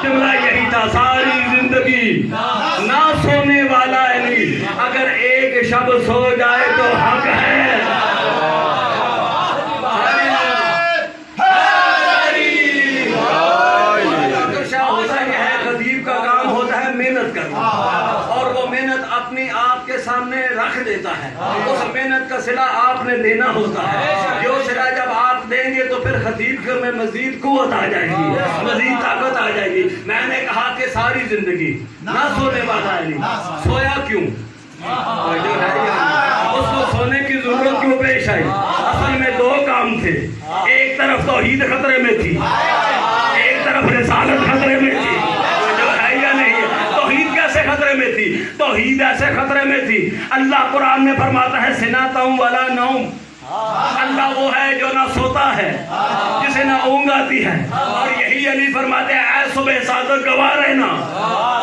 جملہ یہی تھا ساری زندگی نہ سونے والا علی، اگر ایک شب سو جائے تو حق ہے۔ اور وہ محنت اپنی آپ کے سامنے رکھ دیتا ہے، اس محنت کا صلہ آپ نے دینا ہوتا ہے، جو صلہ جب آپ دیں گے تو پھر خطیب میں مزید قوت آ جائے گی، مزید طاقت آ جائے گی۔ میں نے کہا کہ ساری زندگی نہ سونے والا علی، سویا کیوں؟ اس کو سونے کی ضرورت کیوں پیش آئی؟ اصل میں دو کام تھے، ایک طرف توحید خطرے میں تھی، ایک طرف رسالت خطرے میں تھی، خطرے میں تھی، توحید ایسے خطرے میں تھی۔ اللہ قرآن میں فرماتا ہے سناتم ولا نوم، اللہ وہ ہے جو نہ سوتا ہے، جسے نہ اونگ آتی ہے۔ اور یہی علی فرماتے ہیں اے صبح صادق گواہ رہنا،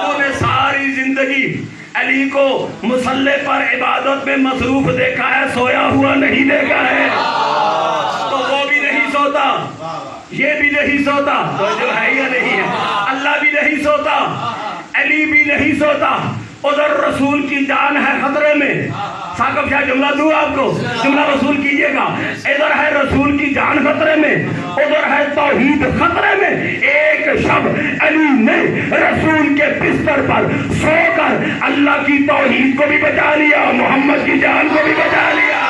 تو نے ساری زندگی علی کو مصلی پر عبادت میں مصروف دیکھا ہے، سویا ہوا نہیں دیکھا ہے۔ تو وہ بھی نہیں سوتا، یہ بھی نہیں سوتا، تو جو ہے یا نہیں ہے، اللہ بھی نہیں سوتا، علی بھی نہیں سوتا۔ ادھر رسول کی جان ہے خطرے میں، ثاقب شاہ جملہ دوں آپ کو، جملہ رسول کیجئے گا، ادھر ہے رسول کی جان خطرے میں، ادھر ہے توحید خطرے میں۔ ایک شب علی نے رسول کے بستر پر سو کر اللہ کی توحید کو بھی بچا لیا، محمد کی جان کو بھی بچا لیا۔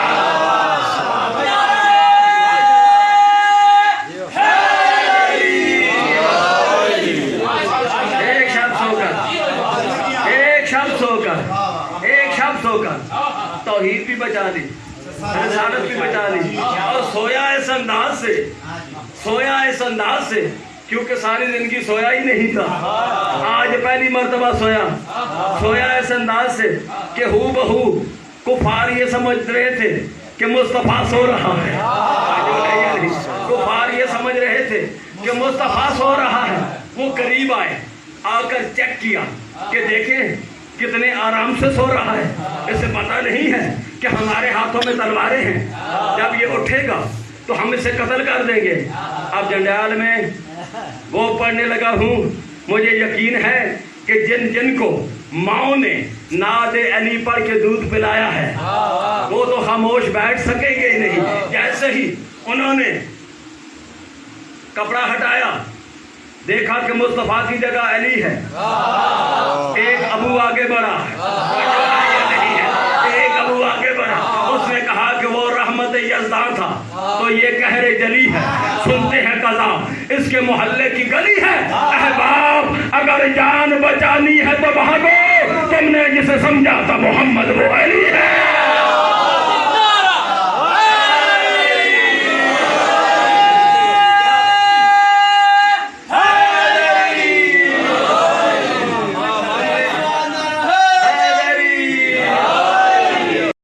توحید بھی بچا لی، رسالت بھی بچا لی، اور سویا اس انداز سے، سویا اس انداز سے، کیونکہ ساری زندگی سویا ہی نہیں تھا، آج پہلی مرتبہ سویا، سویا اس انداز سے کہ ہو بہو کفار یہ سمجھ رہے تھے کہ مصطفیٰ سو رہا ہے، کفار یہ سمجھ رہے تھے کہ مصطفیٰ سو رہا ہے۔ وہ قریب آئے، آ کر چیک کیا کہ دیکھیں کتنے آرام سے سو رہا ہے، اسے پتہ نہیں ہے کہ ہمارے ہاتھوں میں تلواریں ہیں، جب یہ اٹھے گا تو ہم اسے قتل کر دیں گے۔ اب جنڈیال میں وہ پڑھنے لگا ہوں، مجھے یقین ہے کہ جن جن کو ماؤں نے ناد علی پڑھ کے دودھ پلایا ہے وہ تو خاموش بیٹھ سکیں گے ہی نہیں۔ جیسے ہی انہوں نے کپڑا ہٹایا، دیکھا کہ مصطفیٰ کی جگہ علی ہے، ایک ابو آگے بڑھا، ایک ابو آگے بڑھا، اس نے کہا کہ وہ رحمت یزدان تھا تو یہ قہر جلی ہے، سنتے ہیں قضا اس کے محلے کی گلی ہے۔ احباب اگر جان بچانی ہے تو بھاگو، تم نے جسے سمجھا تھا محمد وہ علی